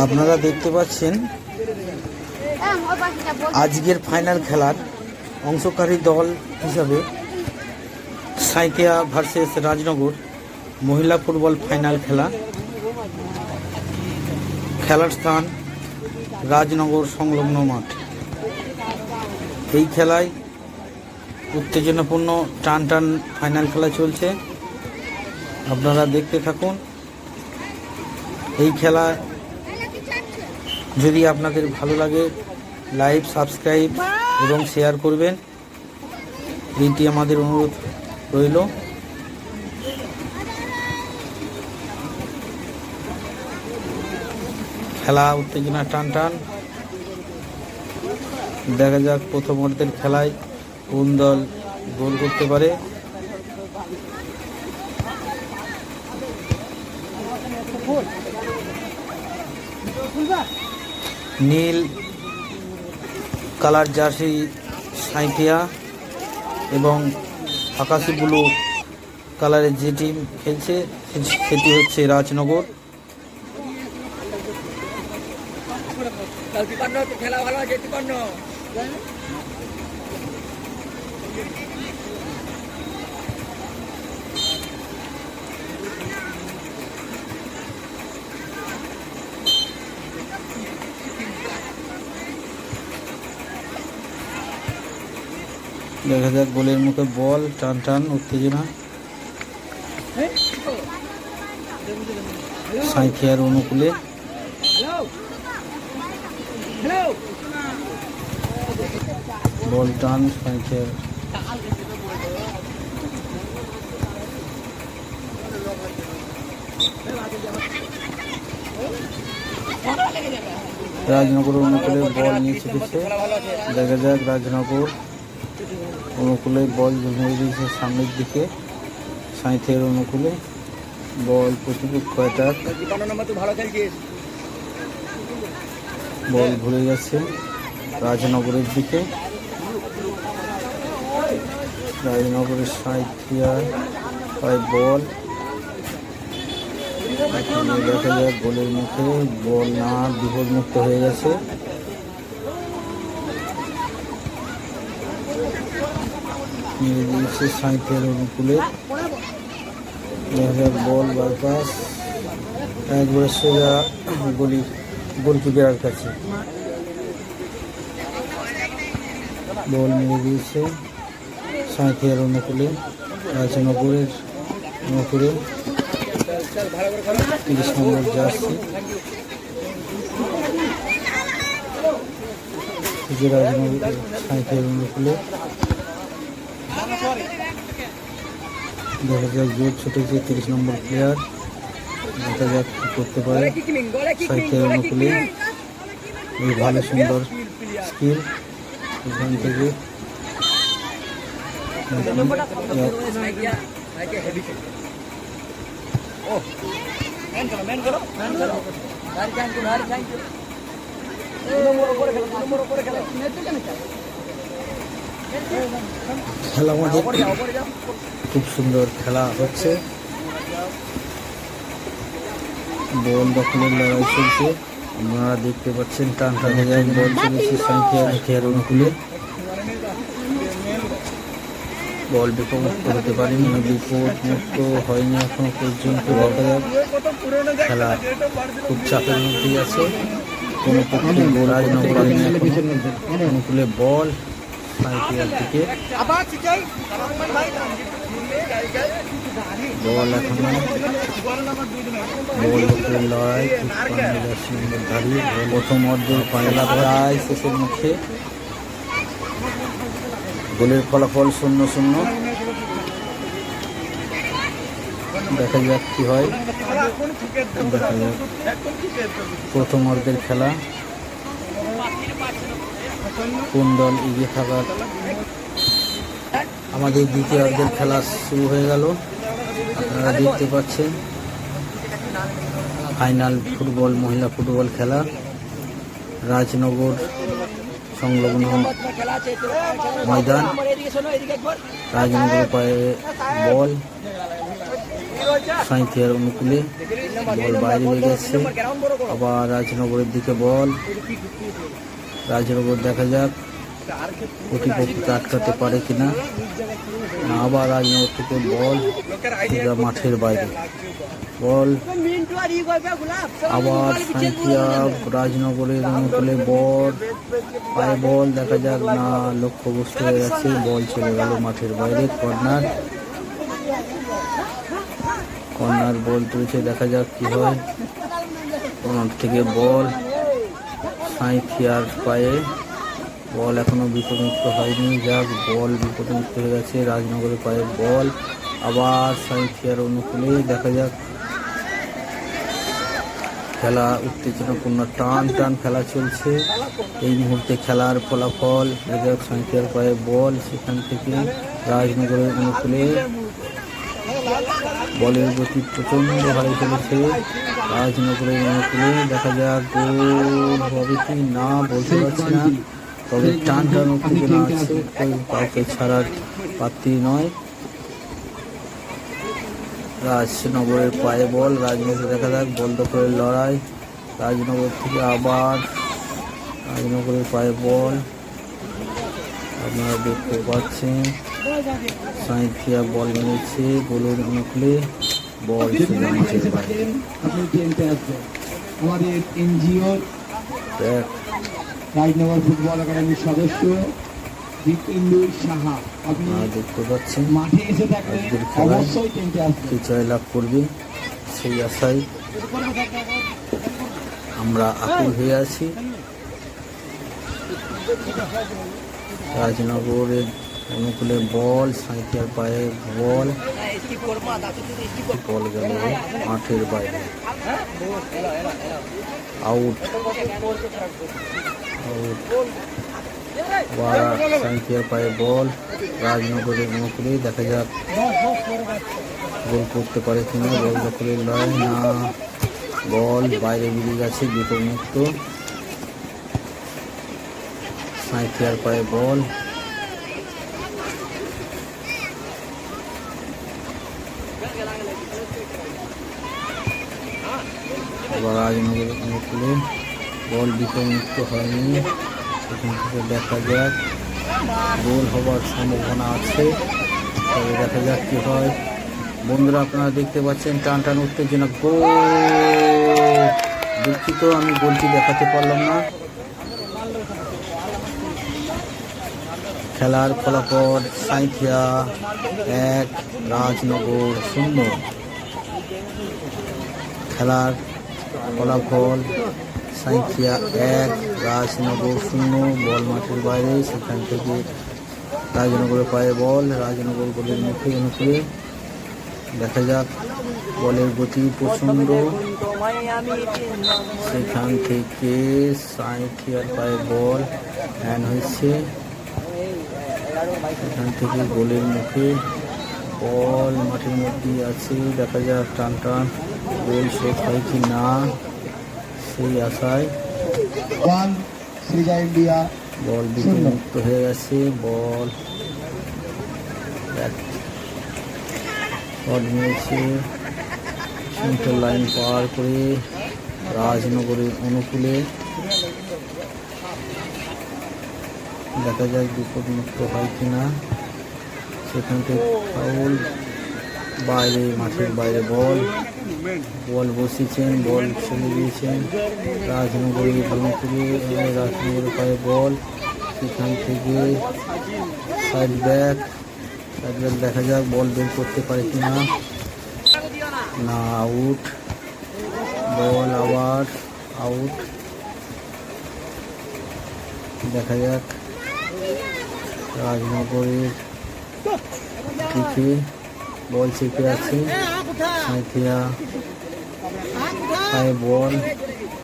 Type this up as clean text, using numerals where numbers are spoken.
আপনারা দেখতে পাচ্ছেন আজকের ফাইনাল খেলার অংশকারী দল হিসাবে সাঁইথিয়া ভার্সেস রাজনগর মহিলা ফুটবল ফাইনাল খেলা। খেলার স্থান রাজনগর সংলগ্ন মাঠ। এই খেলায় উত্তেজনাপূর্ণ টান টান ফাইনাল খেলা চলছে, আপনারা দেখতে থাকুন। এই খেলা যদি আপনাদের ভালো লাগে লাইক, সাবস্ক্রাইব এবং শেয়ার করবেন, এইটি আমাদের অনুরোধ রইল। খেলা উত্তেজনা টান টান। দেখা যাক প্রথম অর্ধের খেলায় কোন দল গোল করতে পারে। নীল কালার জার্সি সাঁইথিয়া এবং আকাশি ব্লু কালারের যে টিম খেলছে সেটি হচ্ছে রাজনগর। দেখা যাক গোলের মুখে বল, টান টান উত্তেজনা। সাঁইথিয়ার অনুকূলে বল টান সাঁইথিয়ার। রাজনগর অনুকূলে বল নিয়ে ছুটেছে। দেখা যাক রাজনগর অনুকূলে বল জমিয়ে দিয়েছে সামনের দিকে। সাঁইথিয়ার অনুকূলে বল প্রতিপক্ষ অ্যাটাক, বল ঘুরে যাচ্ছে রাজনগরের দিকে। রাজনগরের সাঁইথিয়ার বল দেখা যায় গোলের মুখে বল না বিপদমুক্ত হয়ে গেছে। নিয়ে দিয়েছে সাঁইথিয়ার অনুকূলে। দেখা যায় বল বাইপাস একবারে সোজা গোলকিপারের কাছে। বল নিয়ে দিয়েছে সাঁইথিয়ার অনুকূলে। রাজনগরের অনুকূলে 30 নম্বর জার্সি রাজনগর সাঁইথিয়ার অনুকূলে। দেখা যাক জোর ছুটেছে 30 নম্বর প্লেয়ার। দেখা যাক কি করতে পারে সাঁইথিয়ার অনুকূলে। এই ভালো সুন্দর স্কিল এখান থেকে। খেলা আমাদের খুব সুন্দর খেলা হচ্ছে, বল দখলের লড়াই চলছে। আপনারা দেখতে পাচ্ছেন টান টান বল চলেছে সাঁইথিয়ার অনুকূলে। বল বিপদমুক্ত হতে পারেনি, বিপদমুক্ত হয়নি এখনো পর্যন্ত। দেখা যাক খেলা খুব চাপের মধ্যেই আছে। কোনো পক্ষে রাজনগর অনুকূলে বল সাঁইথিয়ার দিকে। বল এখনো বল দখলের লড়াই ধারী। প্রথম অর্ধের ফাইনাল প্রায় শেষের মুখে। গোলের ফলাফল 0-0। দেখা যাক কি হয়। দেখা যাক প্রথম অর্ধের খেলা কোন দল এগিয়ে থাকার। আমাদের দ্বিতীয় অর্ধের খেলা শুরু হয়ে গেল। আপনারা দেখতে পাচ্ছেন ফাইনাল ফুটবল মহিলা ফুটবল খেলা। রাজনগর সংলগ্ন ময়দান। রাজনগর পায়ে বল সাঁইথিয়ার অনুকূলে বল বাইরে বেরিয়ে গেছে। আবার রাজনগরের দিকে বল, রাজনগর দেখা যাক প্রতিপক্ষকে আটকাতে পারে কিনা। আবার রাজনগর থেকে বল মাঠের বাইরে, বল আবার সাঁইথিয়া রাজনগরের অনুকূলে বল, পায়ে বল দেখা যাক না, লক্ষ্যবস্তু হয়ে গেছে, বল চলে গেল মাঠের বাইরে। কর্নার, কর্নার বল তুলছে, দেখা যাক কি হয়। কর্নার থেকে বল সাঁইথিয়ার পায়ে, বল এখনো বিপদমুক্ত হয়নি, যাক বল বিপদমুক্ত হয়ে গেছে। রাজনগরের পায়ে বল, আবার সাঁইথিয়ার অনুকূলে দেখা যাক। খেলা উত্তেজনাপূর্ণ, টান টান খেলা চলছে এই মুহূর্তে। খেলার ফলাফল সাঁইথিয়ার পায়ে বল, সেখান থেকে রাজনগরের অনুকূলে বলের গতি প্রচন্ড হারিয়ে ফেলেছে রাজনগরের অনুকূলে। দেখা যাক গোল হবে কি না বলতে পারছি না, তবে টান টান উত্তেজনা আছে, কাউকে ছাড়ার পাত্রী নয়। রাজনগরের পায়ে বল, রাজনগর দেখা যাক বল দখলের লড়াই। রাজনগর থেকে আবার রাজনগরের পায়ে বল, আপনারা দেখতে পাচ্ছেন সাঁইথিয়া বল মেরেছে গোলের অনুকূলে, বল আমাদের এনজিও রাজনগর ফুটবল একাডেমির সদস্য দীপেন্দু সাহা, আপনি দেখতে পাচ্ছেন মাঠে এসে থাকলে অবশ্যই টেন্টে আসবেন, জয়লাভ করবে সেই আশায় আমরা আকুল হয়ে আছি। রাজনগরের অনুকূলে বল, সাঁইথিয়ার পায়ে বল, বল গেল মাঠের বাইরে, আউট। সাঁইথিয়ার পায়ে বল, রাজনগরের অনুকূলে দেখা যাক গোল করতে পারে কিনা। বল দখলের লড়াই, না, বল বাইরে বেরিয়ে গেছে, বিপদমুক্ত। সাঁইথিয়ার পায়ে বল, আবার রাজনগরের অনুকূলে বল বিপদমুক্ত হয়নি, সেখান থেকে দেখা যাক গোল হবার সম্ভাবনা আছে, তবে দেখা যাক কি হয়। বন্ধুরা আপনারা দেখতে পাচ্ছেন টান টান উত্তেজনা, গোল। দুঃখিত আমি গোলটি দেখাতে পারলাম না। খেলার ফলাফল সাঁইথিয়া 1, রাজনগর 0। খেলার ফলাফল সাঁইথিয়া 1, রাজনগর 0। বল মাঠের বাইরে, সেখান থেকে রাজনগরের পায়ে বল, রাজনগর গোলের মুখে অনুকূলে দেখা যাক বলের গতি প্রচন্ড, সেখান থেকে সাঁইথিয়ার পায়ে বল হ্যান্ড হয়েছে, সেখান থেকে গোলের মুখে বল মাঠের মধ্যেই আছে, দেখা যাক টান টান গোল শোধ হয় কি না সেই আশায়। বল বিপদমুক্ত হয়ে গেছে, বল নিয়েছে সেন্টার লাইন পার করে রাজনগরের অনুকূলে, দেখা যাক বিপদমুক্ত হয় কিনা। সেখান থেকে ফাউল, বাইরে মাঠের বাইরে বল, বল বসিয়েছেন, বল চলে দিয়েছেন রাজনগরের অনুকূলে। রাজনগরের পায়ে বল, সেখান থেকে সাইড ব্যাক দেখা যাক বল বের করতে পারে কিনা, না, আউট। বল আবার আউট, দেখা যাক রাজনগরের দিকে বল চেপে আছে, সাঁইথিয়া পায়ে বল,